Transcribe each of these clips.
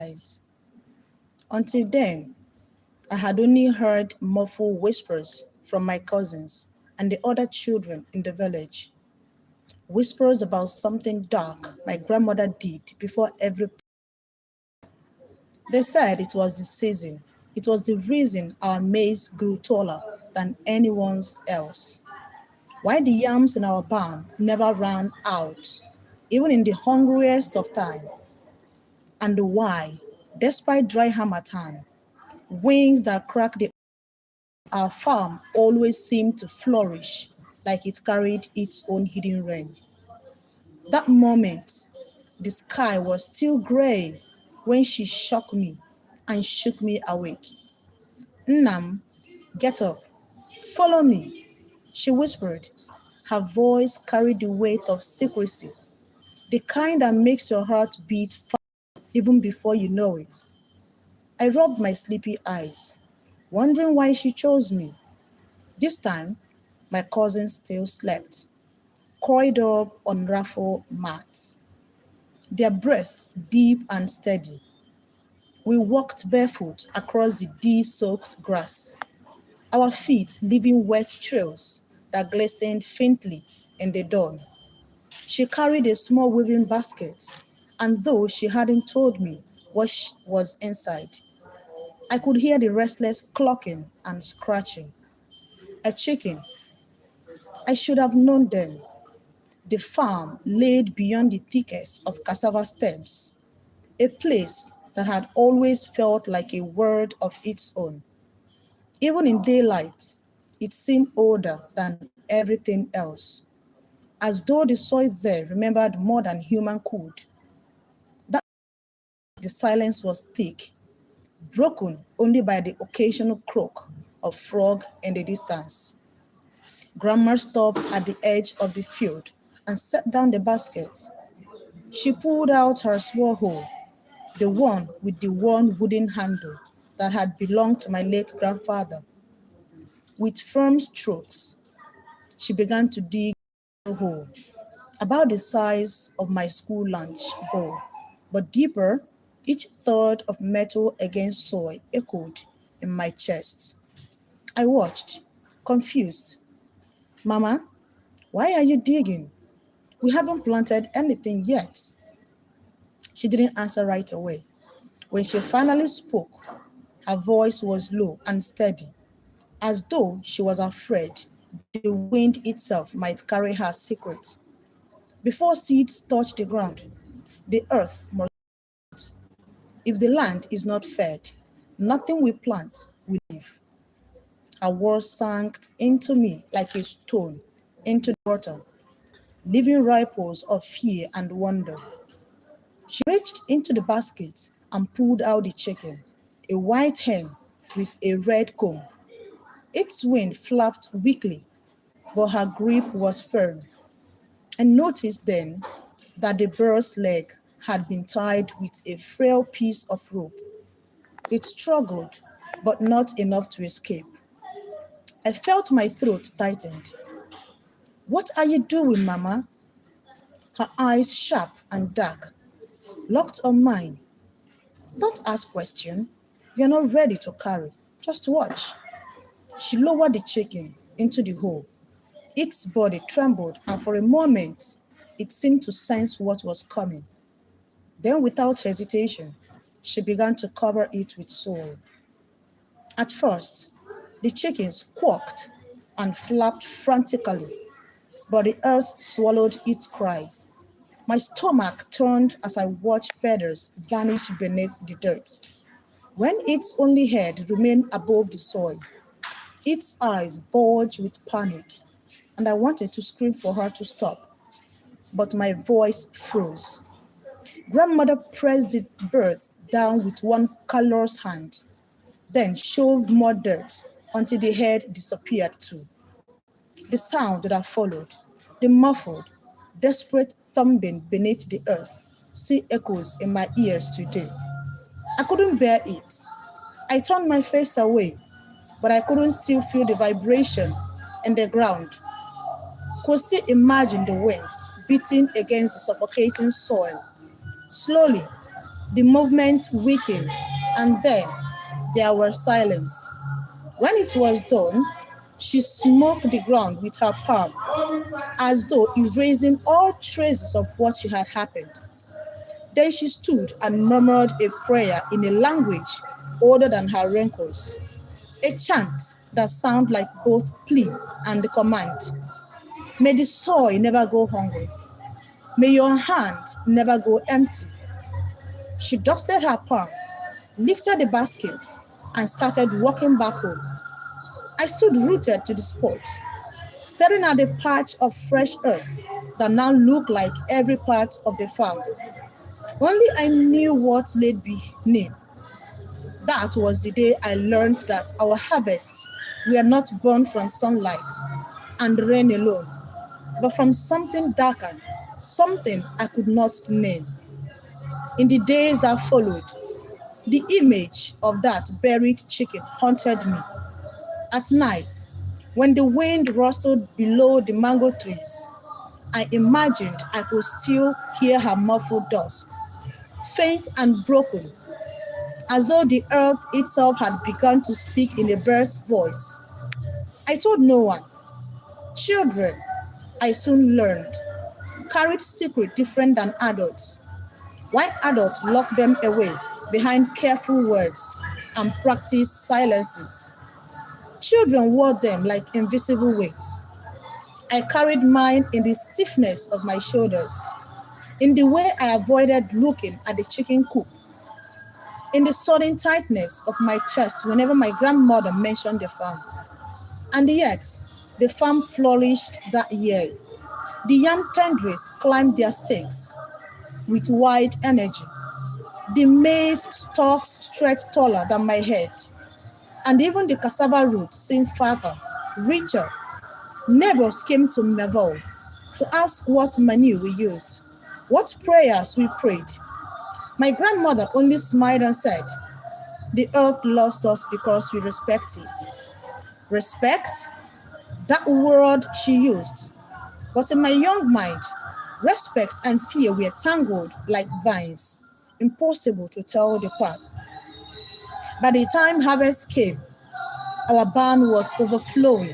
eyes. Until then, I had only heard muffled whispers from my cousins and the other children in the village. Whispers about something dark my grandmother did before every. They said it was the season. It was the reason our maize grew taller than anyone's else. Why the yams in our barn never ran out, even in the hungriest of time. And why, despite dry harmattan, winds that crack our farm always seemed to flourish like it carried its own hidden rain. That moment, the sky was still gray when she shook me and shook me awake. Nnam, get up, follow me, she whispered. Her voice carried the weight of secrecy, the kind that makes your heart beat fast even before you know it. I rubbed my sleepy eyes, wondering why she chose me. This time, my cousins still slept, coiled up on raffle mats, their breath deep and steady. We walked barefoot across the dew-soaked grass, our feet leaving wet trails that glistened faintly in the dawn. She carried a small weaving basket, and though she hadn't told me what was inside, I could hear the restless clucking and scratching. A chicken. I should have known then. The farm laid beyond the thickest of cassava stems, a place that had always felt like a world of its own. Even in daylight, it seemed older than everything else, as though the soil there remembered more than human could. That the silence was thick, broken only by the occasional croak of frog in the distance. Grandma stopped at the edge of the field and set down the basket. She pulled out her small hoe, the one with the worn wooden handle that had belonged to my late grandfather. With firm strokes, she began to dig a hole about the size of my school lunch bowl, but deeper. Each thud of metal against soil echoed in my chest. I watched, confused. Mama, why are you digging? We haven't planted anything yet. She didn't answer right away. When she finally spoke, her voice was low and steady, as though she was afraid the wind itself might carry her secret. Before seeds touch the ground, the earth must. If the land is not fed, nothing we plant will live. Her words sank into me like a stone into the water, leaving ripples of fear and wonder. She reached into the basket and pulled out the chicken, a white hen with a red comb. Its wing flapped weakly, but her grip was firm. I noticed then that the bird's leg had been tied with a frail piece of rope. It struggled, but not enough to escape. I felt my throat tightened. What are you doing, Mama? Her eyes sharp and dark, locked on mine. Don't ask questions. You're not ready to carry. Just watch. She lowered the chicken into the hole. Its body trembled, and for a moment, it seemed to sense what was coming. Then, without hesitation, she began to cover it with soil. At first, the chicken squawked and flapped frantically, but the earth swallowed its cry. My stomach turned as I watched feathers vanish beneath the dirt. When its only head remained above the soil, its eyes bulged with panic, and I wanted to scream for her to stop, but my voice froze. Grandmother pressed the bird down with one callous hand, then shoved more dirt until the head disappeared too. The sound that followed, the muffled, desperate thumping beneath the earth, still echoes in my ears today. I couldn't bear it. I turned my face away, but I couldn't still feel the vibration in the ground. Could still imagine the wings beating against the suffocating soil. Slowly, The movement weakened, and then there was silence. When it was done, she smote the ground with her palm, as though erasing all traces of what had happened. Then she stood and murmured a prayer in a language older than her wrinkles, a chant that sounded like both plea and command. May the soil never go hungry. May your hand never go empty. She dusted her palm, lifted the basket, and started walking back home. I stood rooted to the spot, staring at the patch of fresh earth that now looked like every part of the farm. Only I knew what lay beneath. That was the day I learned that our harvests were not born from sunlight and rain alone, but from something darker, something I could not name. In the days that followed, the image of that buried chicken haunted me. At night, when the wind rustled below the mango trees, I imagined I could still hear her muffled dusk, faint and broken, as though the earth itself had begun to speak in a bird's voice. I told no one. Children, I soon learned, carried secrets different than adults. While adults locked them away behind careful words and practiced silences, children wore them like invisible weights. I carried mine in the stiffness of my shoulders, in the way I avoided looking at the chicken coop, in the sudden tightness of my chest whenever my grandmother mentioned the farm. And yet, the farm flourished that year. The yam tendrils climbed their stakes with wide energy. The maize stalks stretched taller than my head, and even the cassava roots seemed fatter, richer. Neighbors came to marvel, to ask what manure we used, what prayers we prayed. My grandmother only smiled and said, "The earth loves us because we respect it." Respect? That word she used. But in my young mind, respect and fear were tangled like vines, impossible to tell the path. By the time harvest came, our barn was overflowing.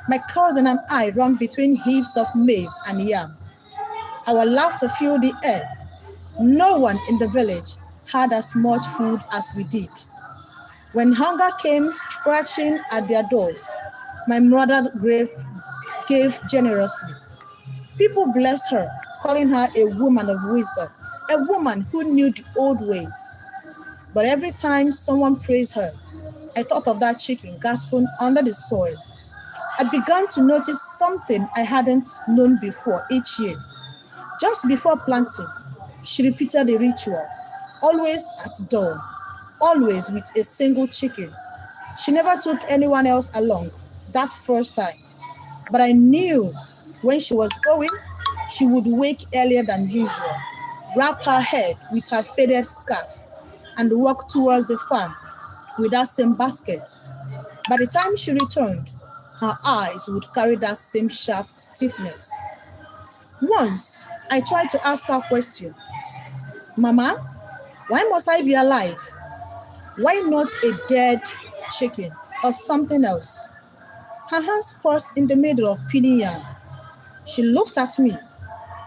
My cousin and I ran between heaps of maize and yam. Our laughter filled the air. No one in the village had as much food as we did. When hunger came scratching at their doors, my mother gave generously. People blessed her, calling her a woman of wisdom, a woman who knew the old ways. But every time someone praised her, I thought of that chicken gasping under the soil. I began to notice something I hadn't known before each year. Just before planting, she repeated the ritual, always at dawn, always with a single chicken. She never took anyone else along that first time, but I knew when she was going, she would wake earlier than usual, wrap her head with her faded scarf, and walk towards the farm with that same basket. By the time she returned, her eyes would carry that same sharp stiffness. Once, I tried to ask her a question. "Mama, why must I be alive? Why not a dead chicken or something else?" Her hands paused in the middle of peeling yam. She looked at me,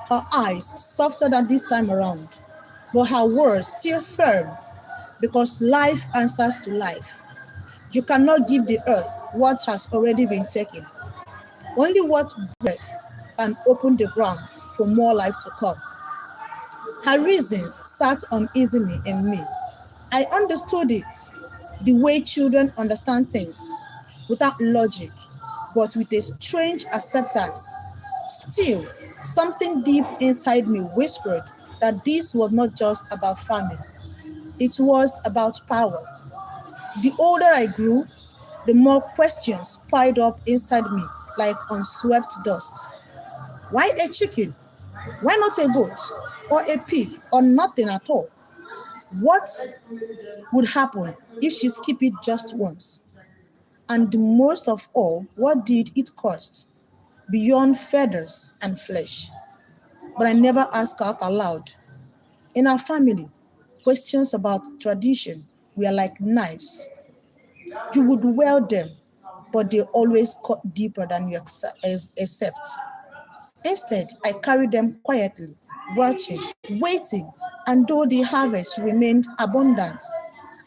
her eyes softer than this time around, but her words still firm, because life answers to life. You cannot give the earth what has already been taken. Only what breath can open the ground for more life to come. Her reasons sat uneasily in me. I understood it, the way children understand things, without logic, but with a strange acceptance. Still, something deep inside me whispered that this was not just about farming. It was about power. The older I grew, the more questions piled up inside me like unswept dust. Why a chicken? Why not a goat? Or a pig? Or nothing at all? What would happen if she skipped it just once? And most of all, what did it cost beyond feathers and flesh? But I never asked out aloud. In our family, Questions about tradition were like knives. You would wield them, but they always cut deeper than you accept. Instead, I carried them quietly, watching, waiting, and though the harvest remained abundant,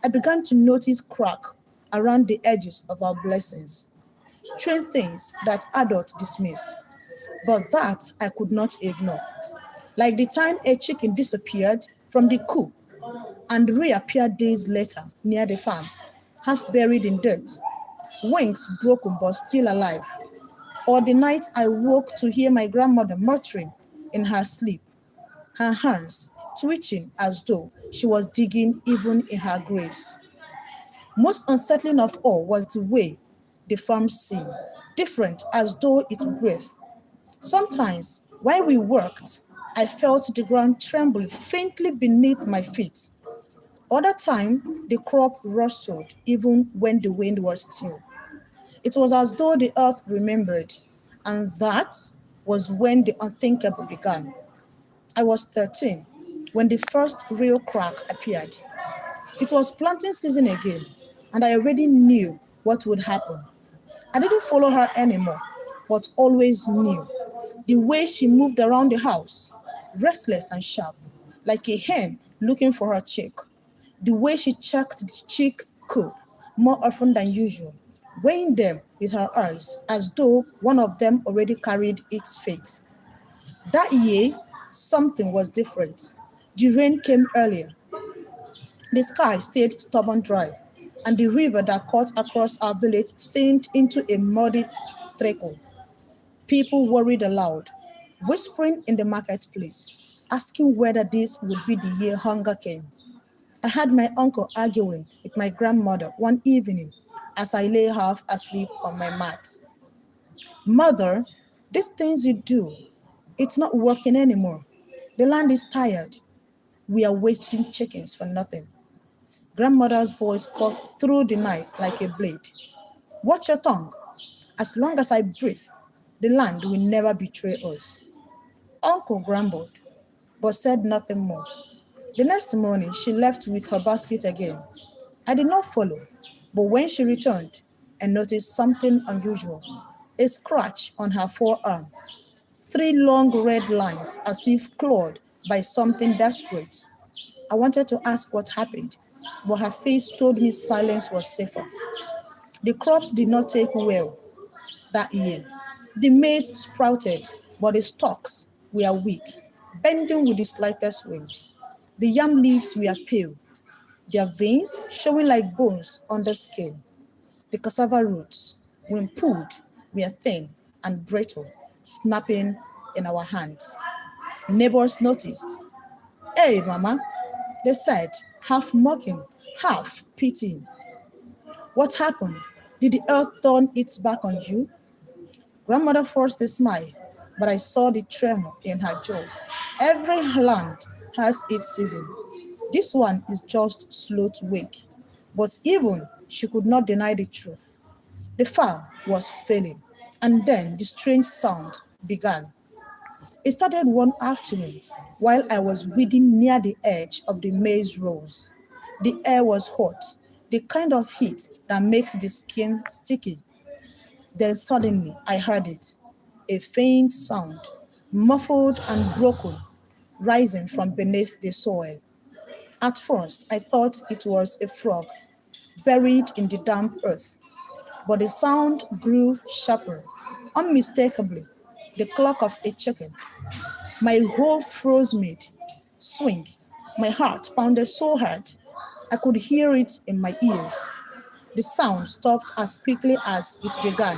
I began to notice crack around the edges of our blessings, strange things that adults dismissed, but that I could not ignore. Like the time a chicken disappeared from the coop and reappeared days later near the farm, half buried in dirt, wings broken but still alive. Or the night I woke to hear my grandmother muttering in her sleep, her hands twitching as though she was digging even in her graves. Most unsettling of all was the way the farm seemed, different as though it breathed. Sometimes, while we worked, I felt the ground tremble faintly beneath my feet. Other times, the crop rustled even when the wind was still. It was as though the earth remembered, and that was when the unthinkable began. I was 13 when the first real crack appeared. It was planting season again, and I already knew what would happen. I didn't follow her anymore, but always knew. The way she moved around the house, restless and sharp, like a hen looking for her chick. The way she checked the chick coop more often than usual, weighing them with her eyes as though one of them already carried its fate. That year, something was different. The rain came earlier. The sky stayed stubborn dry, and the river that cut across our village thinned into a muddy trickle. People worried aloud, whispering in the marketplace, asking whether this would be the year hunger came. I had my uncle arguing with my grandmother one evening as I lay half asleep on my mat. Mother, these things you do, it's not working anymore. The land is tired. We are wasting chickens for nothing. Grandmother's voice cut through the night like a blade. Watch your tongue. As long as I breathe, the land will never betray us. Uncle grumbled, but said nothing more. The next morning, she left with her basket again. I did not follow, but when she returned, I noticed something unusual. A scratch on her forearm, three long red lines as if clawed by something desperate. I wanted to ask what happened, but her face told me silence was safer. The crops did not take well that year. The maize sprouted, but the stalks were weak, bending with the slightest wind. The yam leaves were pale, their veins showing like bones on the skin. The cassava roots, when pulled, were thin and brittle, snapping in our hands. Neighbors noticed. Hey, Mama, they said, half mocking, half pitying. What happened? Did the earth turn its back on you? Grandmother forced a smile, but I saw the tremor in her jaw. Every land has its season. This one is just slow to wake. But even she could not deny the truth. The farm was failing, and then the strange sound began. It started one afternoon while I was weeding near the edge of the maize rows. The air was hot, the kind of heat that makes the skin sticky. Then suddenly I heard it, a faint sound, muffled and broken, rising from beneath the soil. At first, I thought it was a frog buried in the damp earth, but the sound grew sharper, unmistakably, the cluck of a chicken. My whole froze mid swing. My heart pounded so hard I could hear it in my ears. The sound stopped as quickly as it began,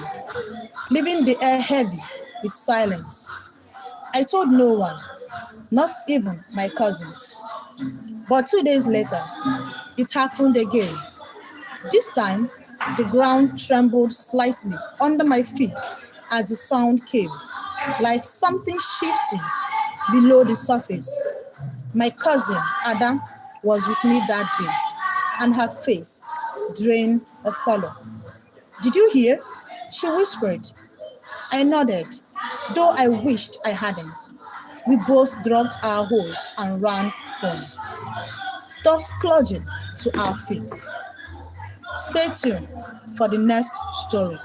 leaving the air heavy with silence. I told no one, not even my cousins. But 2 days later, it happened again. This time, the ground trembled slightly under my feet as the sound came, like something shifting below the surface. My cousin, Ada, was with me that day, and her face drained of color. Did you hear? She whispered. I nodded, though I wished I hadn't. We both dropped our hoes and ran home. thus clutching to our feet. Stay tuned for the next story.